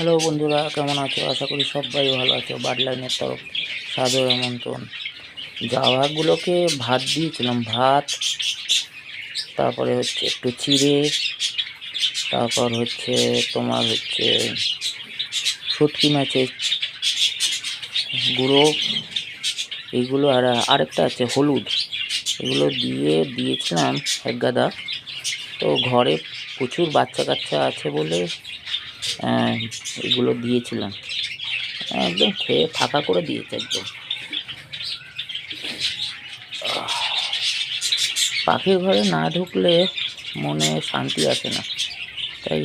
Hello বন্ধুরা, কেমন আছো? আশা করি সবাই ভালো আছো। বার্ডলাইনের তরফ সাদর আমন্ত্রণ। জাওয়াগুলোকে ভাত দিয়েছিলাম, ভাত, তারপরে হচ্ছে একটু চিড়ে, তারপর হচ্ছে তোমার হচ্ছে শুটকি মাছের গুঁড়ো, এইগুলো আর আরেকটা আছে হলুদ, এগুলো দিয়েছিলাম এক গাদা। তো ঘরে প্রচুর বাচ্চা কাচ্চা আছে বলে এগুলো দিয়েছিলাম। একদম খেয়ে ফাঁকা করে দিয়েছে একদম। পাখির ঘরে না ঢুকলে মনে শান্তি আসে না, তাই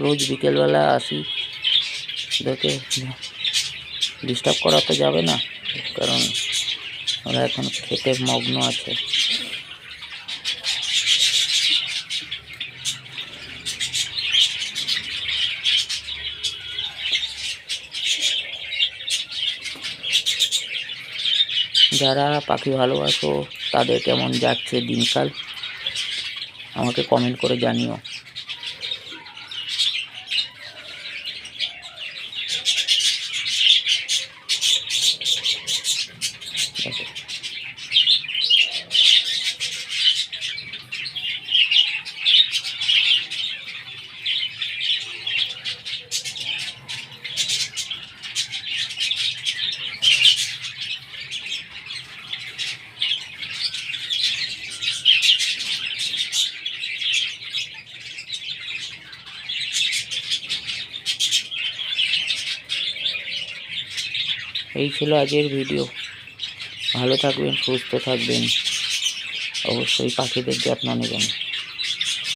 রোজ বিকেলবেলা আসি। ওদেরকে ডিস্টার্ব করা তো যাবে না, কারণ ওরা এখন খেতে মগ্ন আছে। যারা পাখি ভালোবাসো তাদের কেমন যাচ্ছে দিনকাল আমাকে কমেন্ট করে জানিও। এই ছিল আজকের ভিডিও। ভালো থাকবেন, সুস্থ থাকবেন, অবশ্যই পাখিদের যত্ন নেবেন।